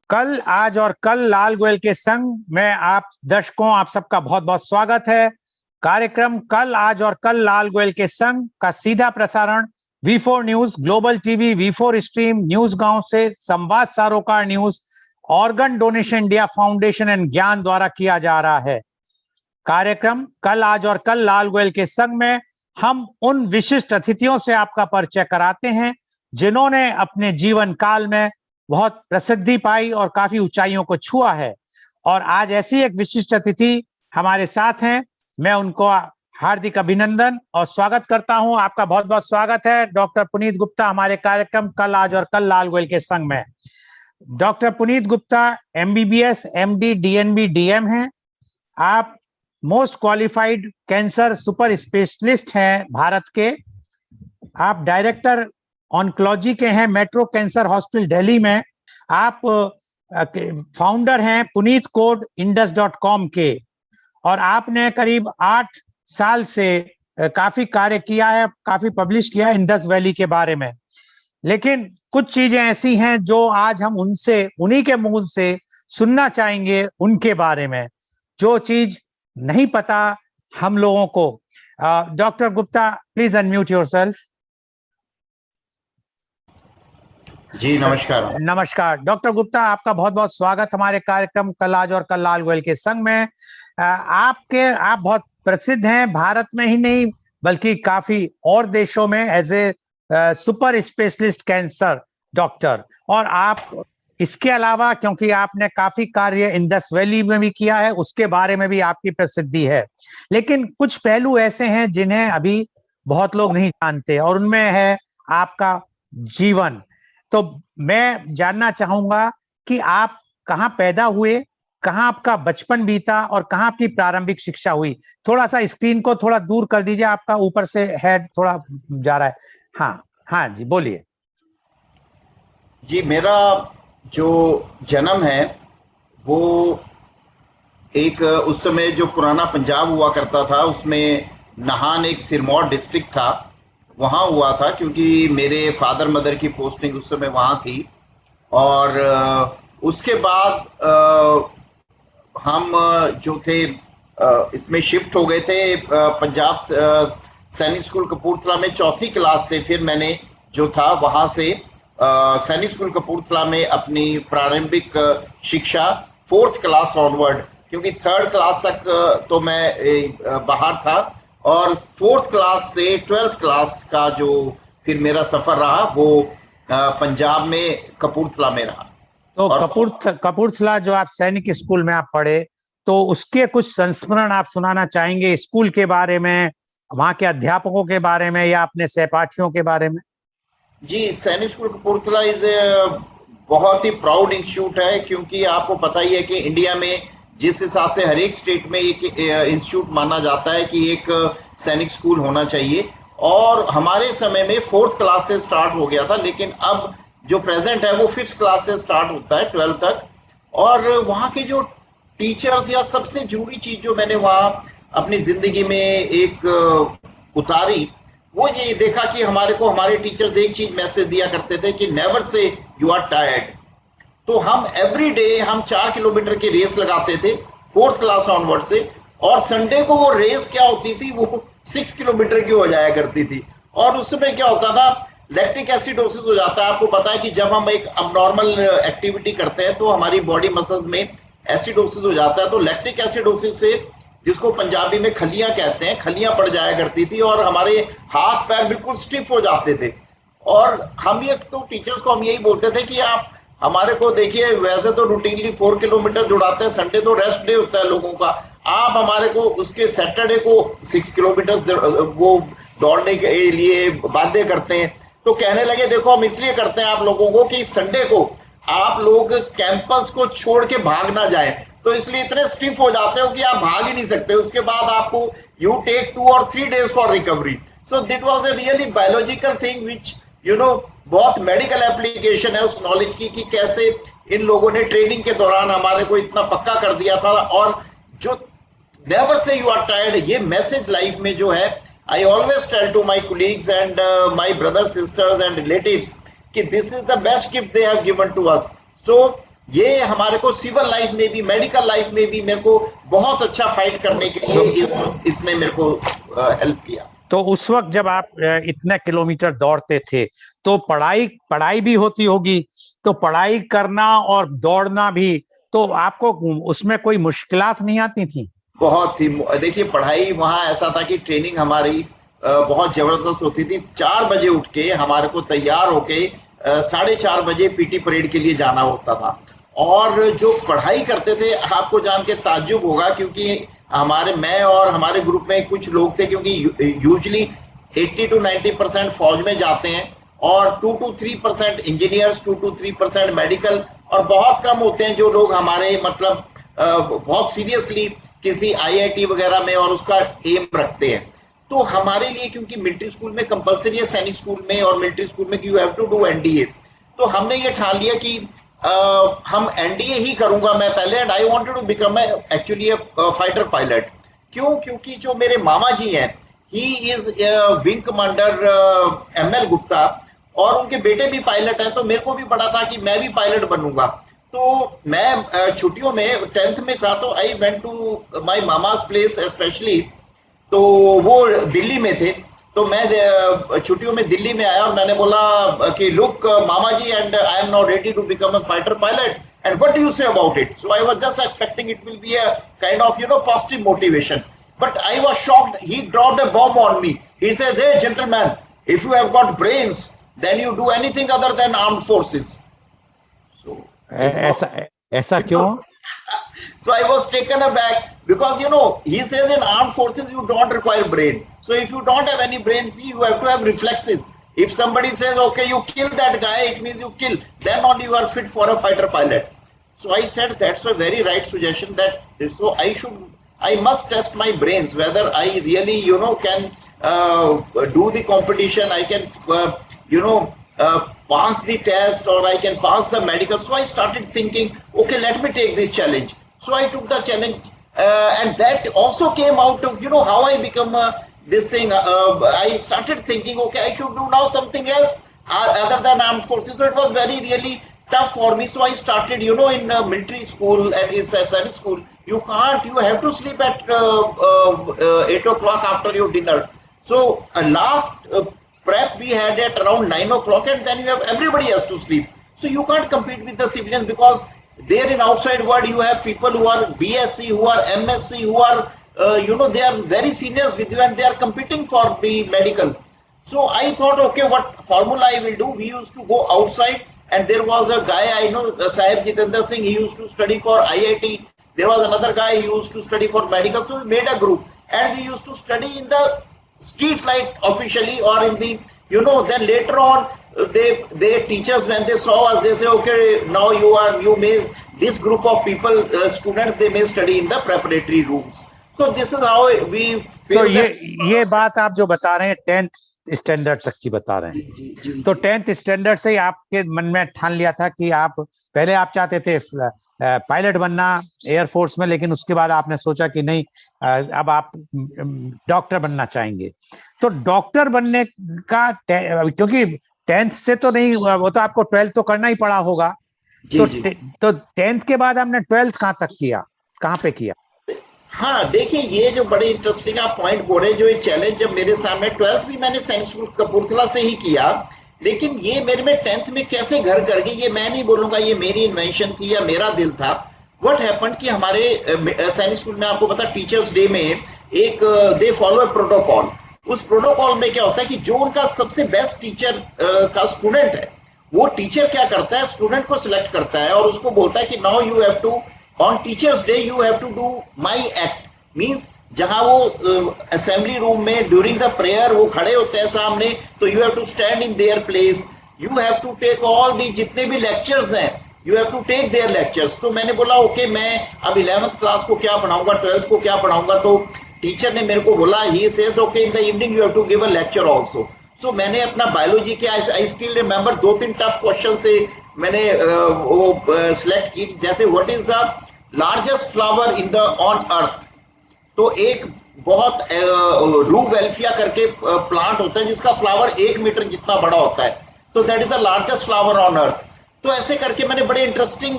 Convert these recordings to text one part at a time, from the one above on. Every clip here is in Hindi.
कल, आज और कल लाल गोयल के संग में आप दर्शकों, आप सबका बहुत बहुत स्वागत है। कार्यक्रम कल, आज और कल लाल गोयल के संग का सीधा प्रसारण V4 news, global TV, V4 stream, news गांव से, संवाद सरोकार news, organ donation India foundation and ज्ञान द्वारा किया जा रहा है। कार्यक्रम कल, आज और कल लाल गोयल के संग में हम उन विशिष्ट अतिथियों से आपका परिचय कराते हैं जिन्होंने अपने जीवन काल में बहुत प्रसिद्धि पाई और काफी ऊंचाइयों को छुआ है। और आज ऐसी एक विशिष्ट अतिथि हमारे साथ हैं। मैं उनको हार्दिक अभिनंदन और स्वागत करता हूं। आपका बहुत बहुत स्वागत है डॉक्टर पुनीत गुप्ता हमारे कार्यक्रम कल, आज और कल लाल गोयल के संग में। Doctor Puneet Gupta MBBS, MD, DNB, DM हैं। आप most qualified cancer super specialist हैं भारत के। आप डायरेक्टर ऑन्कोलॉजी के हैं मेट्रो कैंसर हॉस्पिटल दिल्ली में। आप फाउंडर हैं punitcodeindus.com के, और आपने करीब 8 साल से काफी कार्य किया है, काफी पब्लिश किया है इंडस वैली के बारे में। लेकिन कुछ चीजें ऐसी हैं जो आज हम उनसे, उन्हीं के मुंह से सुनना चाहेंगे उनके बारे में, जो चीज नहीं पता हम लोगों को। Doctor Gupta, please unmute yourself. जी नमस्कार। नमस्कार डॉक्टर गुप्ता, आपका बहुत बहुत स्वागत हमारे कार्यक्रम कल, आज और कल लाल गोयल के संग में। आप बहुत प्रसिद्ध हैं, भारत में ही नहीं बल्कि काफी और देशों में as a super specialist cancer doctor. और आप इसके अलावा, क्योंकि आपने काफी कार्य इंडस वैली में भी किया है, उसके बारे में भी आपकी प्रसिद्धि है। लेकिन कुछ पहलू ऐसे हैं जिन्हें अभी बहुत लोग नहीं जानते, और उनमें है आपका जीवन। तो मैं जानना चाहूंगा कि आप कहाँ पैदा हुए, कहाँ आपका बचपन बीता और कहाँ आपकी प्रारंभिक शिक्षा हुई। थोड़ा सा स्क्रीन को थोड़ा दूर कर दीजिए, आपका ऊपर से हेड थोड़ा जा रहा है। हाँ जी, बोलिए। जी, मेरा जो जन्म है वो एक उस समय जो पुराना पंजाब हुआ करता था, उसमें नाहन एक सिरमौर डिस्ट्रिक्ट था, वहाँ हुआ था, क्योंकि मेरे फादर मदर की पोस्टिंग उस समय वहाँ थी। और उसके बाद हम जो थे इसमें शिफ्ट हो गए थे पंजाब सैनिक स्कूल कपूरथला में। चौथी क्लास से फिर मैंने जो था वहाँ से सैनिक स्कूल कपूरथला में अपनी प्रारंभिक शिक्षा 4th क्लास ऑनवर्ड, क्योंकि 3rd क्लास तक तो मैं बाहर था, और 4th क्लास से 12th क्लास का जो फिर मेरा सफर रहा वो पंजाब में कपूरथला में रहा। तो कपूरथला जो आप सैनिक स्कूल में आप पढ़े, तो उसके कुछ संस्मरण आप सुनाना चाहेंगे स्कूल के बारे में, वहाँ के अध्यापकों के बारे में या अपने सहपाठियों के बारे में? जी, सैनिक स्कूल कपूरथला इज बहुत ही प्राउड इंस्टीट्यूट है, क्योंकि आपको पता ही है कि इंडिया में जिस हिसाब से हर एक स्टेट में एक इंस्टीट्यूट माना जाता है कि एक सैनिक स्कूल होना चाहिए। और हमारे समय में 4th क्लास से स्टार्ट हो गया था, लेकिन अब जो प्रेजेंट है वो 5th क्लास से स्टार्ट होता है 12th तक। और वहाँ के जो टीचर्स, या सबसे जरूरी चीज जो मैंने वहाँ अपनी जिंदगी में एक उतारी, वो ये देखा कि हमारे टीचर्स एक चीज मैसेज दिया करते थे कि never say you are tired. तो हम एवरी डे हम 4 किलोमीटर की रेस लगाते थे 4th क्लास ऑनवर्ड से, और संडे को वो रेस क्या होती थी, वो 6 किलोमीटर की हो जाया करती थी। और उस समय क्या होता था, लैक्टिक एसिडोसिस हो जाता है। आपको पता है कि जब हम एक अबनॉर्मल एक्टिविटी करते हैं तो हमारी बॉडी मसल्स में एसिडोसिस हो जाता है। तो लैक्टिक एसिडोसिस से, जिसको पंजाबी में खलियां कहते हैं, खलियां पड़ जाया करती थी, और हमारे हाथ पैर बिल्कुल स्टिफ हो जाते थे। और हम ये तो टीचर्स को हम यही बोलते थे कि आप हमारे को देखिए, वैसे तो रूटीनली 4 किलोमीटर दौड़ाते हैं, संडे तो रेस्ट डे होता है लोगों का, आप हमारे को उसके सैटरडे को 6 किलोमीटर वो दौड़ने के लिए बाध्य करते हैं। तो कहने लगे देखो, हम इसलिए करते हैं आप लोगों को कि संडे को आप लोग कैंपस को छोड़ के भाग ना जाए, तो इसलिए इतने स्टिफ हो जाते हो कि आप भाग ही नहीं सकते। उसके बाद आपको you take 2 or 3 days for recovery. So that was a really biological thing which बहुत मेडिकल एप्लीकेशन है उस नॉलेज की, कि कैसे इन लोगों ने ट्रेनिंग के दौरान हमारे को इतना पक्का कर दिया था। और जो never say you are tired, ये मैसेज लाइफ में जो है, I always tell to my colleagues and my brothers, sisters and relatives कि this is the best gift they have given to us. So ये हमारे को सिविल लाइफ में भी, मेडिकल लाइफ में भी मेरे को बहुत अच्छा फाइट करने के लिए इसने मेरे को हेल्प किया। तो उस वक्त जब आप इतने किलोमीटर दौड़ते थे तो पढ़ाई भी होती होगी, तो पढ़ाई करना और दौड़ना भी, तो आपको उसमें कोई मुश्किलात नहीं आती थी? बहुत थी। देखिए पढ़ाई वहाँ ऐसा था कि ट्रेनिंग हमारी बहुत जबरदस्त होती थी। 4 बजे उठ के हमारे को तैयार होके 4:30 बजे पीटी परेड के लिए जाना होता था। और जो पढ़ाई करते थे, आपको जान के ताज्जुब होगा, क्योंकि मैं और हमारे ग्रुप में कुछ लोग थे, क्योंकि यूजुअली 80 to 90% फौज में जाते हैं और 2 to 3% इंजीनियर्स, 2 to 3% मेडिकल, और बहुत कम होते हैं जो लोग हमारे मतलब बहुत सीरियसली किसी आईआईटी वगैरह में और उसका एम रखते हैं। तो हमारे लिए, क्योंकि मिलिट्री स्कूल में कंपलसरी है, सैनिक स्कूल में और मिलिट्री स्कूल में, you have to do NDA, तो हमने ये ठान लिया कि हम एनडीए ही करूंगा मैं पहले, and I wanted to become actually fighter pilot. क्यों? क्योंकि जो मेरे मामा जी हैं, he is wing commander ML Gupta, और उनके बेटे भी पायलट हैं, तो मेरे को भी पड़ा था कि मैं भी पायलट बनूंगा। तो मैं छुट्टियों में 10th में था, तो I went to my mama's place specially, तो वो दिल्ली में थे। तो मैं छुट्टियों में दिल्ली में आया और मैंने बोला कि लुक मामा जी, and I am now ready to become a fighter pilot, and what do you say about it? So I was just expecting it will be a kind of positive motivation, but I was shocked. He dropped a bomb on me. He says, "Hey, gentleman, if you have got brains, then you do anything other than armed forces." So ऐसा ऐसा क्यों? so I was taken aback, because he says in armed forces you don't require brain. So if you don't have any brains, you have to have reflexes. If somebody says, okay, you kill that guy, it means you kill. Then only you are fit for a fighter pilot. So I said that's a very right suggestion. So I must test my brains whether I really can do the competition. I can pass the test, or I can pass the medical. So I started thinking, okay, let me take this challenge. So I took the challenge, and that also came out of how I become this thing. I started thinking, okay, I should do now something else other than armed forces. So it was very really tough for me. So I started, in military school and in service school, you have to sleep at 8 o'clock after your dinner. So last prep we had at around 9 o'clock, and then everybody has to sleep. So you can't compete with the civilians, because there in outside world you have people who are BSc, who are MSc, who are they are very seniors with you, and they are competing for the medical. So I thought, okay, what formula I will do? We used to go outside, and there was a guy I know, Sahib Jitendra Singh. He used to study for IIT. There was another guy who used to study for medical. So we made a group, and we used to study in the street light officially, or in the then later on they teachers, when they saw us, they say, okay, now you may, this group of people, students, they may study in the preparatory rooms. So this is how we तो ये बात आप जो बता रहे हैं 10th स्टैंडर्ड तक की बता रहे हैं, तो 10th स्टैंडर्ड से ही आपके मन में ठान लिया था कि पहले आप चाहते थे पायलट बनना एयरफोर्स में, लेकिन उसके बाद आपने सोचा कि नहीं, अब आप डॉक्टर बनना चाहेंगे। तो डॉक्टर बनने का, क्योंकि 10th से तो नहीं, वो तो आपको 12th तो करना ही पड़ा होगा। तो 10th के बाद आपने 12th कहाँ तक किया, कहाँ पे किया? हाँ, देखिए ये जो बड़े इंटरेस्टिंग आप पॉइंट बोल रहे हैं, जो ये चैलेंज जब मेरे सामने, 12th भी मैंने सैनिक स्कूल कपूरथला से ही किया, लेकिन ये मेरे में 10th में कैसे घर कर गई, ये मैं नहीं बोलूंगा ये मेरी इन्वेंशन थी या मेरा दिल था। व्हाट हैपेंड कि हमारे सैनिक स्कूल में, आपको पता, टीचर्स डे में एक दे फॉलो ए प्रोटोकॉल। उस प्रोटोकॉल में क्या होता है कि जो उनका सबसे बेस्ट टीचर का स्टूडेंट है, वो टीचर क्या करता है, स्टूडेंट को सिलेक्ट करता है और उसको बोलता है कि now you have to, on teachers day you have to do my act, means जहां वो असेंबली रूम में ड्यूरिंग द प्रेयर वो खड़े होते हैं सामने, तो you have to stand in their place, you have to take all the, जितने भी लेक्चर्स हैं you have to take their lectures. तो मैंने बोला ओके, मैं अब 11th क्लास को क्या पढ़ाऊंगा, 12th को क्या पढ़ाऊंगा, तो टीचर ने मेरे को बोला, he says okay in the evening you have to give a lecture also. So मैंने अपना बायोलॉजी के, I still remember, 2-3 tough question से मैंने वो सिलेक्ट की, जैसे what is the largest flower in the on earth. तो एक बहुत रूवेल्फिया करके प्लांट होता है जिसका फ्लावर 1 मीटर जितना बड़ा होता है, तो that is the largest flower on earth. तो ऐसे करके मैंने बड़े interesting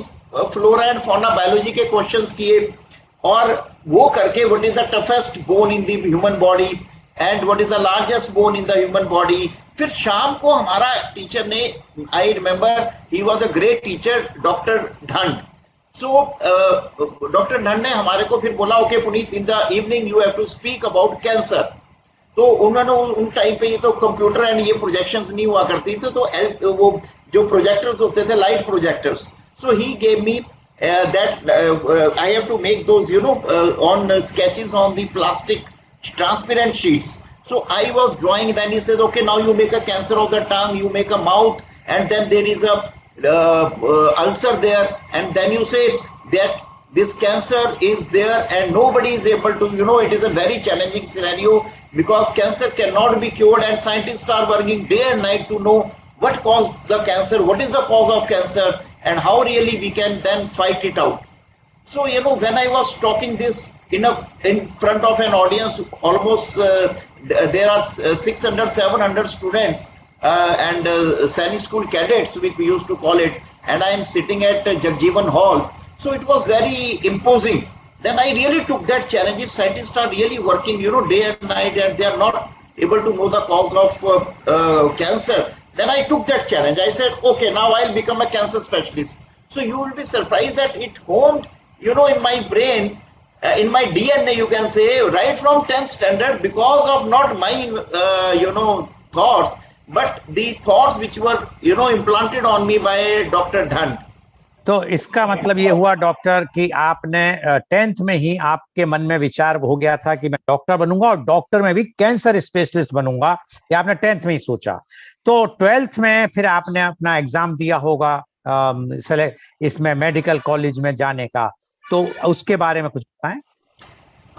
flora and fauna biology के क्वेश्चंस किए, और वो करके what is the toughest bone in the human body and what is the largest bone in the human body. फिर शाम को हमारा टीचर ने, I remember he was a great teacher, doctor Dhand. So doctor Dhand ने हमारे को फिर बोला, okay Puneet, in the evening you have to speak about cancer. तो उन्होंने उन टाइम पे ये तो कंप्यूटर एंड ये प्रोजेक्शंस नहीं हुआ करती थी, तो वो जो प्रोजेक्टर्स होते थे, light projectors, so he gave me that I have to make those, on sketches on the plastic transparent sheets. So I was drawing, then he says, okay, now you make a cancer of the tongue, you make a mouth, and then there is a ulcer there, and then you say that this cancer is there and nobody is able to, it is a very challenging scenario because cancer cannot be cured, and scientists are working day and night to know what caused the cancer, what is the cause of cancer, and how really we can then fight it out. So, when I was talking this in front of an audience, almost there are 600, 700 students and Sainik School cadets, we used to call it, and I am sitting at Jagjeevan Hall. So it was very imposing. Then I really took that challenge. If scientists are really working, day and night, and they are not able to know the cause of cancer, then I took that challenge. I said, okay, now I'll become a cancer specialist. So you will be surprised that it honed, in my brain, in my DNA, you can say, right from 10th standard, because of not my, thoughts, but the thoughts which were, implanted on me by Dr. Dhand. तो इसका मतलब ये हुआ डॉक्टर कि आपने 10th में ही आपके मन में विचार हो गया था कि मैं डॉक्टर बनूंगा और डॉक्टर में भी कैंसर स्पेशलिस्ट बनूंगा, ये आपने 10th में ही सोचा। तो 12th में फिर आपने अपना एग्जाम दिया होगा इसमें मेडिकल कॉलेज में जाने का, तो उसके बारे में कुछ बताएं।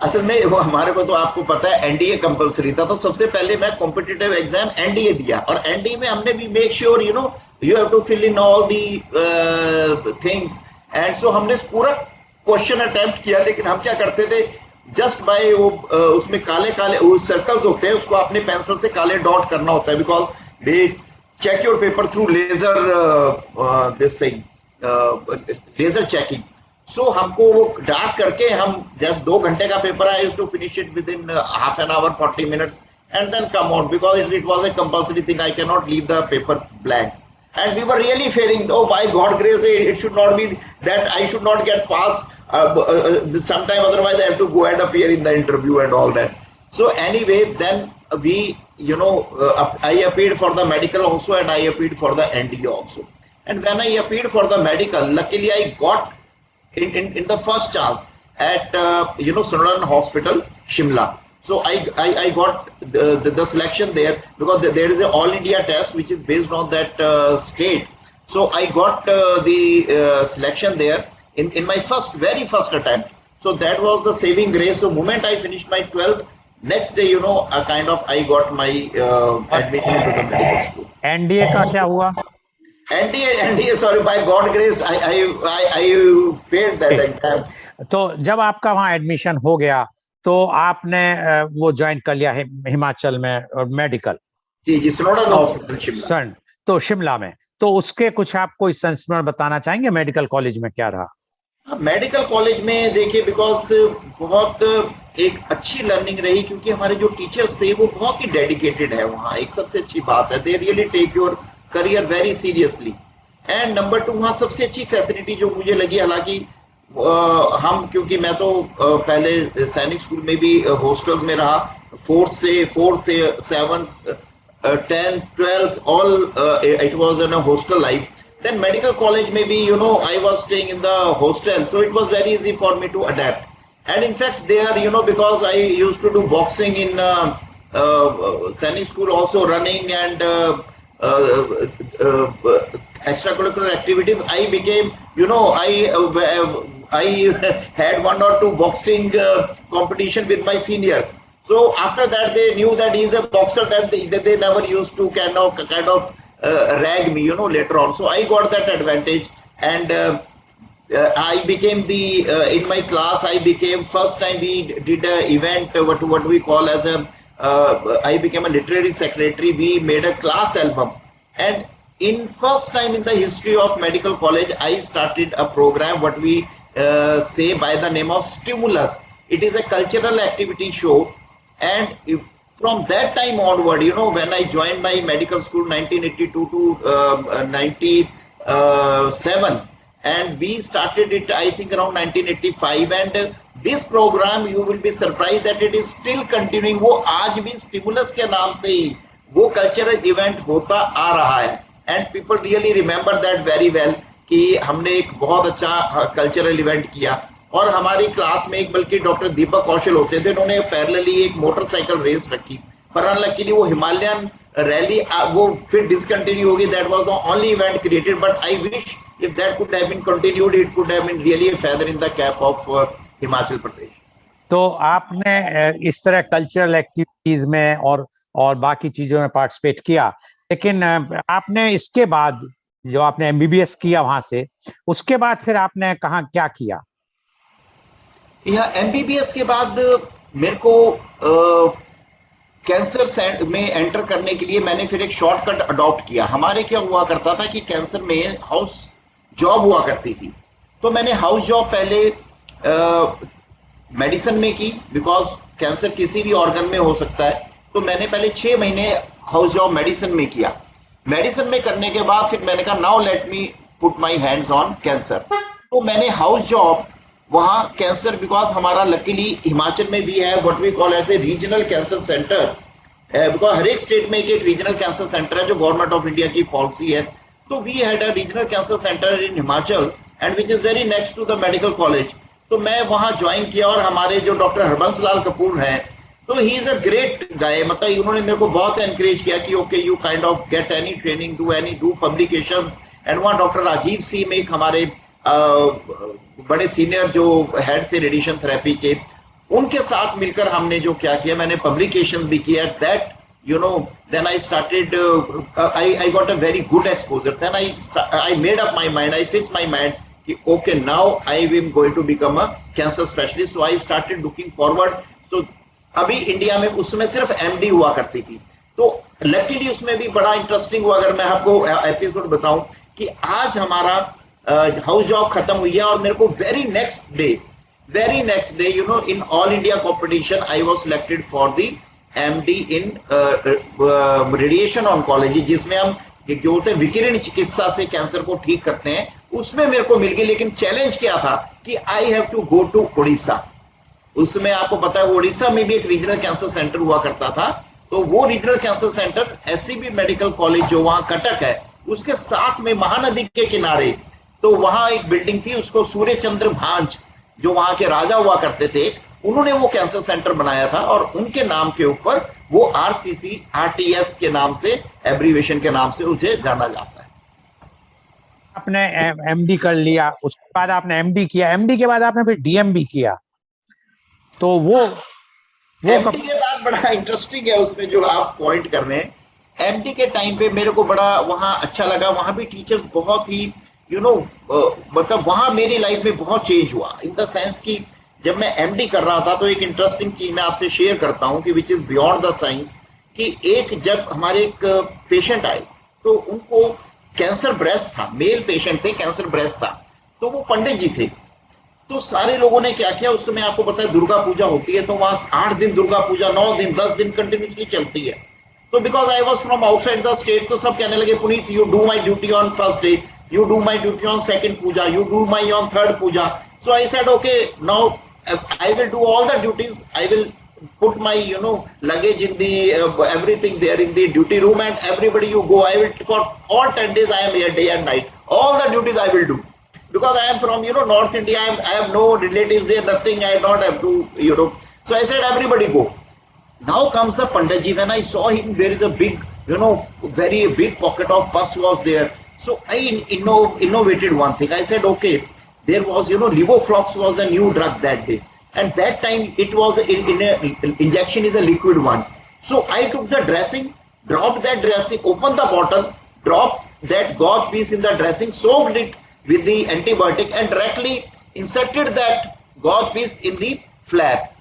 असल में वो हमारे को तो आपको पता है एनडीए कंपलसरी था, तो सबसे पहले मैं कॉम्पिटिटिव एग्जाम एनडीए दिया, और एनडीए में हमने भी make sure you have to fill in all the things, and so हमने पूरा क्वेश्चन अटेम्प्ट किया। लेकिन हम क्या करते थे, जस्ट बाय वो उसमें काले काले वो सर्कल्स होते हैं, उसको अपने पेंसिल से काले डॉट करना होता है, because they check your paper through laser this thing, laser checking. So हमको वो डार्क करके, हम जस्ट 2 घंटे का paper, I used to finish it within half an hour 40 minutes and then come out, because it was a compulsory thing. I cannot leave the paper blank. And we were really fearing, oh by God grace, it should not be that I should not get passed sometime, otherwise I have to go and appear in the interview and all that. So anyway, then we, I appeared for the medical also, and I appeared for the NDA also. And when I appeared for the medical, luckily I got in the first chance at Sundaram Hospital, Shimla. So I got the selection there, because there is an all India test which is based on that state. So I got the selection there in my very first attempt. So that was the saving grace. So moment I finished my 12th, next day, I got my admission into the medical school. NDA का क्या हुआ? NDA, sorry, by God grace, I failed that exam. तो जब आपका वहाँ एडमिशन हो गया, तो आपने वो ज्वाइन कर लिया है हिमाचल में और मेडिकल? जी, सुनोडन हॉस्पिटल शिमला। तो शिमला में, तो उसके कुछ आप कोई संस्मरण बताना चाहेंगे? मेडिकल कॉलेज में क्या रहा? मेडिकल कॉलेज में देखिए, बिकॉज बहुत एक अच्छी लर्निंग रही, क्योंकि हमारे जो टीचर्स थे वो बहुत ही डेडिकेटेड है वहाँ। एक सबसे अच्छी बात है, they really take your career very seriously. And number 2, वहाँ सबसे अच्छी फैसिलिटी जो मुझे लगी, हालांकि हम, क्योंकि मैं तो पहले सैनिक स्कूल में भी हॉस्टल्स में रहा, 4th, 7th, 10th, 12th, all it was in a hostel life. Then medical college में भी, I was staying in the hostel, so it was very easy for me to adapt. And in fact there, because I used to do boxing in Sainik School, also running and extracurricular activities, I became, I had 1 or 2 boxing competition with my seniors. So after that, they knew that he's a boxer, that they never used to kind of rag me, later on. So I got that advantage, and I became in my class, I became, first time we did a event, what we call as I became a literary secretary. We made a class album, and in first time in the history of medical college, I started a program what we say by the name of Stimulus. It is a cultural activity show, and from that time onward, you know, when I joined my medical school 1982 to 97, and we started it I think around 1985, and this program you will be surprised that it is still continuing. वो आज भी स्टिमुलस के नाम से ही वो कल्चरल इवेंट होता आ रहा है, and people really remember that very well कि हमने एक बहुत अच्छा कल्चरल इवेंट किया। और हमारी क्लास में एक बल्कि डॉक्टर दीपक कौशल होते थे, उन्होंने पैरेलली एक मोटरसाइकिल रेस रखी, पर अनलकीली वो हिमालयन रैली वो फिर डिसकंटिन्यू होगी। That was the only event created, but I wish if that could have been continued, it could have been really a feather in the cap of Himachal Pradesh. तो आपने इस तरह कल्चरल एक्टिविटीज में और बाकी चीजों में पार्टिसिपेट किया, लेकिन आपने इसके बाद जो आपने एमबीबीएस किया वहां से, उसके बाद फिर आपने कहाँ क्या किया? एमबीबीएस के बाद मेरे को कैंसर सेंटर में एंटर करने के लिए मैंने फिर एक शॉर्टकट अडॉप्ट किया। हमारे क्या हुआ करता था कि कैंसर में हाउस जॉब हुआ करती थी, तो मैंने हाउस जॉब पहले मेडिसिन में की, बिकॉज कैंसर किसी भी ऑर्गन में हो सकता है। तो मैंने पहले 6 महीने हाउस जॉब मेडिसिन में किया। मेडिसिन में करने के बाद फिर मैंने कहा now let me put my hands on cancer. तो मैंने हाउस जॉब वहाँ कैंसर, बिकॉज हमारा लकीली हिमाचल में भी है what we call as a regional cancer centre, because हर एक स्टेट में एक रीजनल कैंसर सेंटर है जो गवर्नमेंट ऑफ इंडिया की पॉलिसी है। तो we had a regional cancer centre in Himachal and which is very next to the medical college. तो मैं वहाँ ज्वाइन किया, और हमारे जो डॉक्टर हरबंस लाल कपूर हैं, तो he is a great guy, मतलब उन्होंने मेरे को बहुत एनकरेज किया कि okay you kind of get any training, do publications. And वहाँ डॉक्टर राजीव सिंह में एक हमारे बड़े सीनियर जो हेड थे रेडिएशन थेरेपी के, उनके साथ मिलकर हमने जो क्या किया, मैंने पब्लिकेशंस भी किया। That you know, then I started I got a very good exposure. Then I made up my mind, I fixed my mind कि okay now I am going to become a cancer specialist. So I started looking forward. So अभी इंडिया में उसमें सिर्फ एमडी हुआ करती थी, तो लकीली उसमें भी बड़ा इंटरेस्टिंग हुआ। अगर मैं आपको एपिसोड बताऊं कि आज हमारा हाउस जॉब खत्म हुई है, और मेरे को very next day you know in all India competition I was selected for the MD in radiation oncology, जिसमें हम जो होते हैं विकिरण चिकित्सा से कैंसर को ठीक करते हैं, उसमें मेरे को मिल गई। लेकिन चैलेंज क्या था कि I have to go to Orissa. उसमें आपको पता है उड़ीसा में भी एक रीजनल कैंसर सेंटर हुआ करता था, तो वो regional cancer centre SCB medical college जो वहाँ कटक है, उसके साथ में महानदी के किनारे, तो वहाँ एक बिल्डिंग थी, उसको सूर्यचंद्र भांज जो वहाँ के राजा हुआ करते थे, उन्होंने वो कैंसर सेंटर बनाया था, और उनके नाम के ऊपर वो आरसीसी आरटीएस के नाम से, एब्रीवेशन के नाम से उसे जाना जाता है। आपने एमडी कर लिया, उसके बाद आपने एमडी किया, एमडी के बाद आपने फिर डीएमबी किया, तो वो एमडी के बाद बड़ा इंटरेस्टिंग है उसमें जो आप पॉइंट कर रहे हैं। एमडी के टाइम पे मेरे को बड़ा वहाँ अच्छा लगा, वहाँ भी टीचर्स बहुत ही यू नो मतलब वहाँ मेरी लाइफ में बहुत चेंज हुआ, इन द सेंस कि जब मैं एमडी कर रहा था तो एक इंटरेस्टिंग चीज मैं आपसे शेयर करता हूं कि which is beyond the science, कि एक जब हमारे एक पेशेंट आए तो उनको कैंसर ब्रेस्ट था, मेल पेशेंट थे, कैंसर ब्रेस्ट था, तो वो पंडित जी थे। तो सारे लोगों ने क्या किया, उस समय आपको पता है दुर्गा पूजा होती है, तो वहां 8 दिन दुर्गा पूजा, 9 दिन 10 दिन कंटिन्यूसली चलती है। तो because I was from outside the state, तो सब कहने लगे Puneet you do my duty on first day, you do my duty on second puja, you do my on third puja. So I said okay, now I will do all the duties, I will put my luggage in the everything there in the duty room, and everybody you go, I will for all 10 days I am here day and night, all the duties I will do, because I am from North India, I have no relatives there, nothing, I don't have to so I said everybody go. Now comes the Pandit ji. When I saw him, there is a big very big pocket of pus was there. So I innovated one thing. I said okay, there was Levoflox was the new drug that day, and that time it was in a injection is a liquid one. So I took the dressing, dropped that dressing, opened the bottle, dropped that gauze piece in the dressing, soaked it with the antibiotic, and directly inserted that gauze piece in the flap.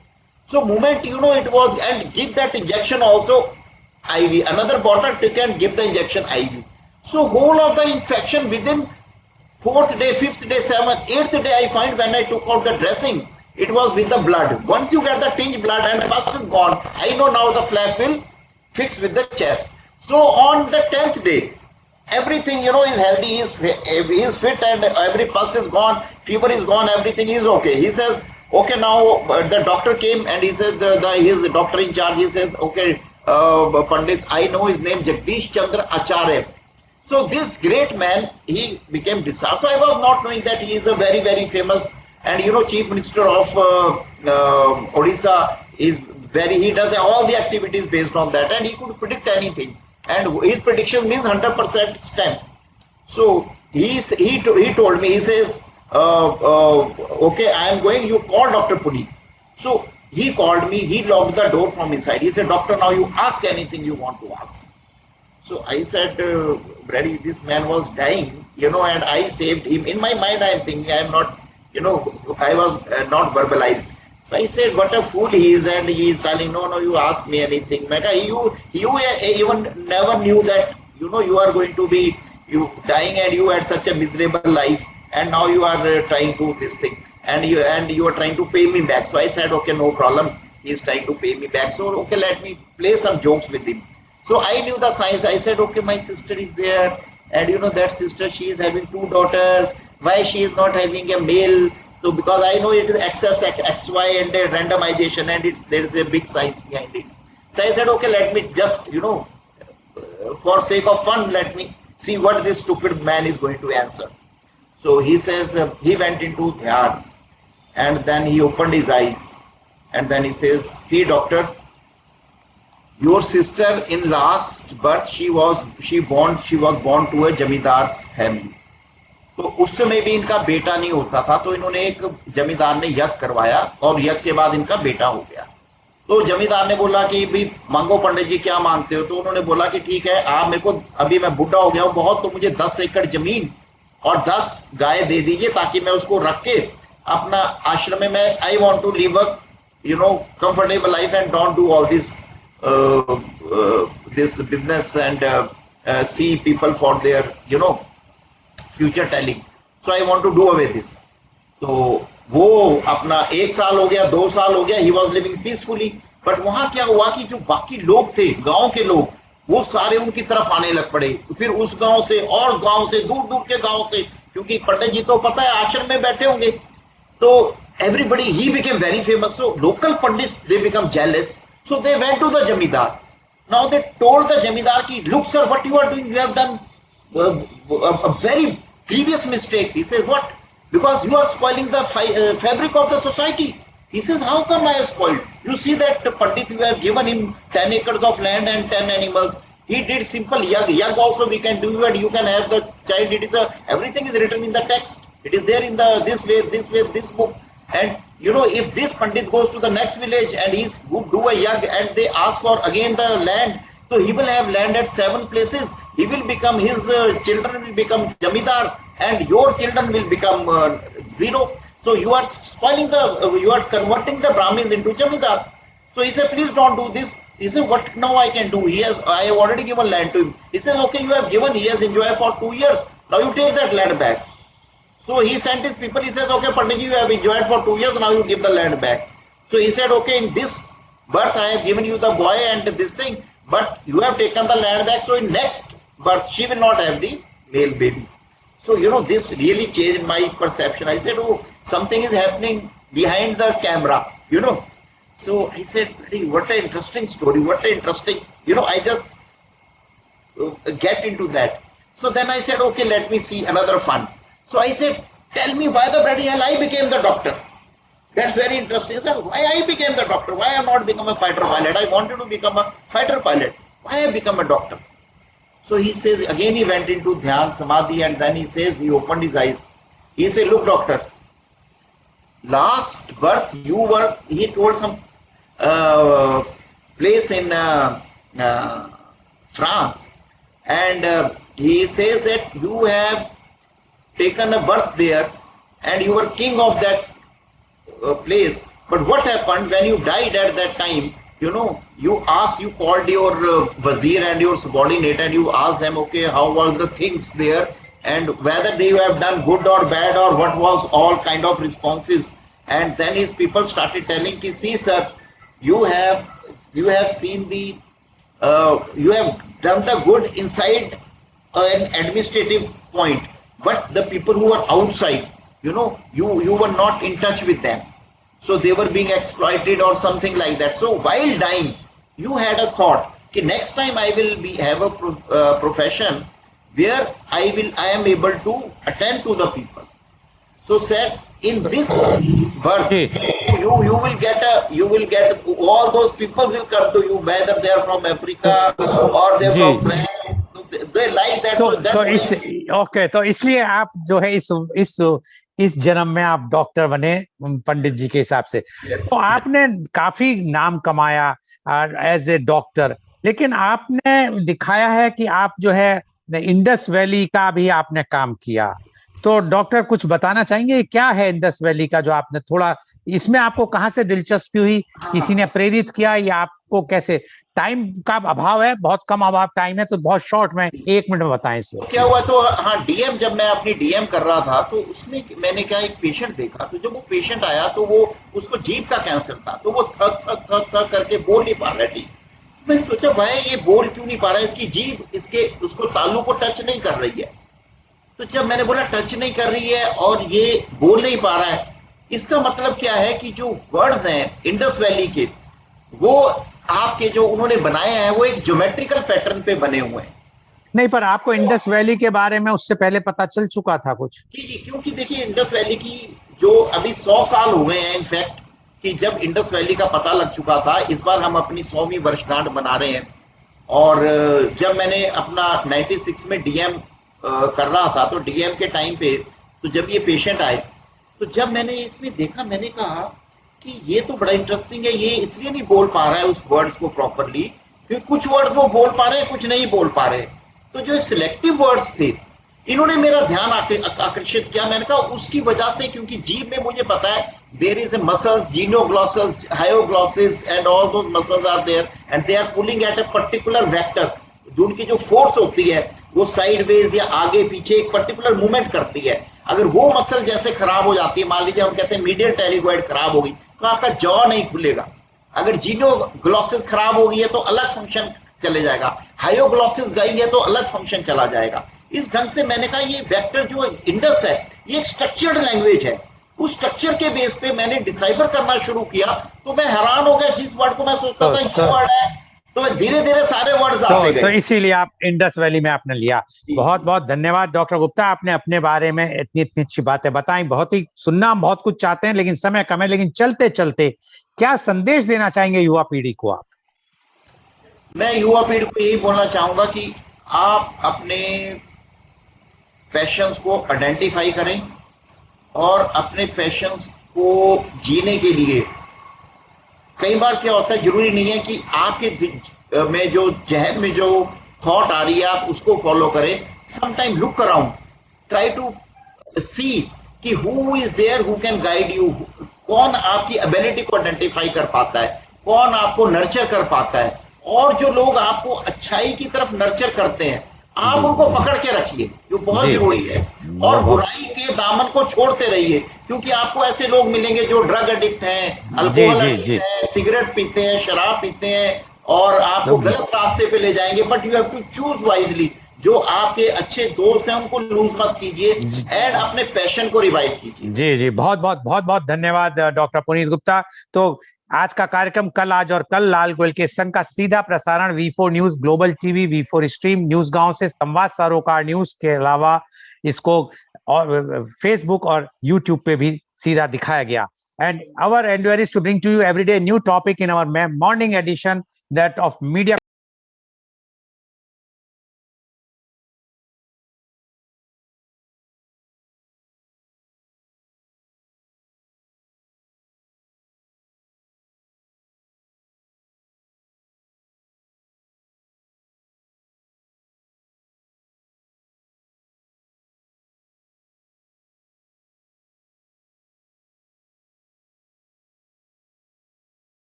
So moment it was, and give that injection also IV, another bottle took and give the injection IV. So whole of the infection within 4th day, 5th day, 7th, 8th day, I find when I took out the dressing, it was with the blood. Once you get the tinge blood and pus is gone, I know now the flap will fix with the chest. So on the 10th day, everything is healthy, he is fit, and every pus is gone, fever is gone, everything is okay. He says, okay, now the doctor came and he says, his doctor in charge, he says, okay, Pandit, I know his name, Jagdish Chandra Acharya. So this great man, he became discharged. So I was not knowing that he is a very, very famous, and Chief Minister of Odisha is he does all the activities based on that, and he could predict anything, and his prediction means 100% stamp. So he told me, he says, okay, I am going, you call Dr. Puneet. So he called me, he locked the door from inside. He said, doctor, now you ask anything you want to ask. So I said, Brady, this man was dying, and I saved him. In my mind, I am thinking, I am not, I was not verbalized. So I said, what a fool he is, and he is telling, no, you ask me anything. You even never knew that, you are going to be dying, and you had such a miserable life, and now you are trying to this thing, and you are trying to pay me back. So I said, okay, no problem. He is trying to pay me back. So, okay, let me play some jokes with him. So I knew the science. I said, okay, my sister is there, and that sister, she is having 2 daughters. Why she is not having a male? So because I know it is excess XY and randomization, and there is a big science behind it. So I said, okay, let me just, for sake of fun, let me see what this stupid man is going to answer. So he says, he went into dhyan, and then he opened his eyes, and then he says, see, doctor, your sister in last birth, she was born to a जमींदार's family. तो उस समय भी इनका बेटा नहीं होता था, तो इन्होंने एक जमींदार ने यज्ञ करवाया, और यज्ञ के बाद इनका बेटा हो गया. तो जमींदार ने बोला कि भी मांगो पंडित जी, क्या मांगते हो? तो उन्होंने बोला कि ठीक है, आप मेरे को, अभी मैं बुढ़ा हो गया हूं बहुत, तो मुझे 10 एकड़ जमीन और 10 गाय दे दीजिए, ताकि मैं उसको रख के अपना आश्रम में मैं I want to live a comfortable life and don't do all this this business and see people for their future telling. So I want to do away this. तो वो अपना 1 साल हो गया, 2 साल हो गया, he was living peacefully. But वहां क्या हुआ कि जो बाकी लोग थे, गांव के लोग, वो सारे उनकी तरफ आने लग पड़े. फिर उस गांव से और गांव से, दूर दूर के गांव से, क्योंकि पंडित जी तो पता है आश्रम में बैठे होंगे, तो everybody, he became very famous. So local pandits, they become jealous. So they went to the Jamidar. Now they told the Jamidar, ki, look sir, what you are doing, you have done a very grievous mistake. He says, what? Because you are spoiling the fabric of the society. He says, how come I have spoiled? You see that Pandit, you have given him 10 acres of land and 10 animals. He did simple yag. Yag also we can do, and you can have the child. It is everything is written in the text. It is there in the this book. And if this Pandit goes to the next village and he's good do a yag, and they ask for again the land, so he will have land at 7 places. He will become, his children will become Jamidar, and your children will become 0. So you are spoiling you are converting the Brahmins into Jamidar. So he said, please don't do this. He said, what now I can do? I have already given land to him. He says, okay, you have given, he has enjoyed for 2 years. Now you take that land back. So he sent his people, he says, okay, Pandit ji, you have enjoyed for 2 years, now you give the land back. So he said, okay, in this birth I have given you the boy and this thing, but you have taken the land back, so in next birth she will not have the male baby. So this really changed my perception. I said, oh, something is happening behind the camera, So I said, what an interesting story, what an interesting, I just get into that. So then I said, okay, let me see another fun. So I said, tell me why the bloody hell I became the doctor. That's very interesting. Sir, why I became the doctor? Why I have not become a fighter pilot? I wanted to become a fighter pilot. Why I become a doctor? So he says, again he went into Dhyan, Samadhi, and then he says, he opened his eyes. He said, look doctor, last birth he told some place in France, and he says that you have taken a birth there and you were king of that place, but what happened when you died at that time, you know, you called your wazir and your subordinate and you asked them, okay, how were the things there and whether they have done good or bad or what was all kind of responses. And then his people started telling, see sir, you have seen the you have done the good inside an administrative point, but the people who were outside, you know, you were not in touch with them, so they were being exploited or something like that. So while dying, you had a thought, okay, next time I will have a profession where I am able to attend to the people. So sir, in this birth, you will get all those people will come to you, whether they are from Africa or they are from France. They like that. तो इसलिए आप जो है इस जन्म में आप डॉक्टर बने पंडित जी के हिसाब से। तो आपने काफी नाम कमाया एज ए डॉक्टर, लेकिन आपने दिखाया है कि आप जो है इंडस वैली का भी आपने काम किया। तो डॉक्टर कुछ बताना चाहेंगे क्या है इंडस वैली का, जो आपने थोड़ा इसमें आपको कहाँ से दिलचस्पी हुई, किसी ने प्रेरित किया या आपको कैसे? टाइम का अभाव है, बहुत कम अभाव टाइम है, तो बहुत शॉर्ट में 1 मिनट में बताएं इसे। क्या हुआ, तो हाँ, डीएम जब मैं अपनी डीएम कर रहा था तो उसमें मैंने क्या एक पेशेंट देखा। तो जब वो पेशेंट आया तो वो उसको जीभ का कैंसर था, तो वो थक थक थक थक करके बोल नहीं पा रहा थी। तो मैंने सोचा भाई ये बोल क्यों नहीं पा रहा है, इसकी जीभ उसको तालू को टच नहीं कर रही है। तो जब मैंने बोला टच नहीं कर रही है और ये बोल नहीं पा रहा है, इसका मतलब क्या है कि जो वर्ड्स हैं इंडस वैली के, वो आपके जो उन्होंने बनाए हैं वो एक ज्योमेट्रिकल पैटर्न पे बने हुए हैं। नहीं, पर आपको इंडस वैली के बारे में उससे पहले पता चल चुका था कुछ? जी, क्योंकि देखिए इंडस वैली की जो अभी 100 साल हो गए हैं इनफैक्ट, कि जब इंडस वैली का पता लग चुका था। इस बार हम अपनी 100वीं वर्षगांठ मना रहे हैं। और जब मैंने अपना 96 में डीएम कर रहा था, तो डीएम के टाइम पे तो जब ये पेशेंट आए, तो जब मैंने इसमें देखा, मैंने कहा कि ये तो बड़ा इंटरेस्टिंग है, ये इसलिए नहीं बोल पा रहा है उस वर्ड्स को प्रॉपरली, क्योंकि कुछ वर्ड्स वो बोल पा रहे हैं, कुछ नहीं बोल पा रहे। तो जो सिलेक्टिव वर्ड्स थे, इन्होंने मेरा ध्यान आकर्षित किया। मैंने कहा उसकी वजह से, क्योंकि जीभ में मुझे पता है there is a muscles, genioglossus, hyoglossus and all those muscles are there and they are pulling at a particular vector. जो उनकी जो फोर्स होती है वो साइडवेज या आगे पीछे एक पर्टिकुलर मूवमेंट करती है। अगर वो मसल जैसे खराब हो जाती है, मान लीजिए हम कहते हैं मीडियल टेलिगोइड खराब होगी, तो आपका जॉ नहीं खुलेगा। अगर जीनोग्लॉसिस खराब हो गई है तो अलग फंक्शन चले जाएगा, हायोग्लॉसिस गई है तो अलग फंक्शन चला जाएगा। इस ढंग से मैंने कहा ये वेक्टर जो इंडस है ये एक स्ट्रक्चर्ड लैंग्वेज है। उस स्ट्रक्चर के बेस पे मैंने डिसाइफर करना शुरू किया, तो मैं हैरान हो गया। जिस वर्ड को मैं सोचता था ये वर्ड है, तो धीरे धीरे सारे वर्ड्स आते गए। तो इसीलिए आप इंडस वैली में आपने लिया। बहुत बहुत धन्यवाद डॉक्टर गुप्ता, आपने अपने बारे में इतनी अच्छी बातें बताई। बहुत ही सुनना हम बहुत कुछ चाहते हैं, लेकिन समय कम है। लेकिन चलते चलते क्या संदेश देना चाहेंगे युवा पीढ़ी को आप? मैं युवा पीढ़ी को यही बोलना चाहूंगा कि आप अपने पैशंस को आइडेंटिफाई करें और अपने पैशंस को जीने के लिए, कई बार क्या होता है, जरूरी नहीं है कि आपके में जो जहन में जो थॉट आ रही है आप उसको फॉलो करें। Sometime look around, try to see कि who is there who can guide you. कौन आपकी एबिलिटी को आइडेंटिफाई कर पाता है, कौन आपको नर्चर कर पाता है, और जो लोग आपको अच्छाई की तरफ नर्चर करते हैं आप उनको पकड़ के रखिए, जो बहुत जरूरी है। और बुराई के दामन को छोड़ते रहिए, क्योंकि आपको ऐसे लोग मिलेंगे जो ड्रग एडिक्ट हैं, अल्कोहल एडिक्ट हैं, सिगरेट पीते हैं, शराब पीते हैं और आपको गलत रास्ते पे ले जाएंगे। But you have to choose wisely. जो आपके अच्छे दोस्त हैं उनको लूज मत कीजिए एंड अपने पैशन को रिवाइव कीजिए। जी, बहुत बहुत धन्यवाद डॉक्टर पुनीत गुप्ता। तो आज का कार्यक्रम कल आज और कल लाल गोयल के संग का सीधा प्रसारण V4 news, global TV, V4 stream, news गांव से, संवाद सरोकार न्यूज के अलावा इसको और फेसबुक और यूट्यूब पे भी सीधा दिखाया गया। And our endeavor is to bring to you every day new topic in our morning edition that of media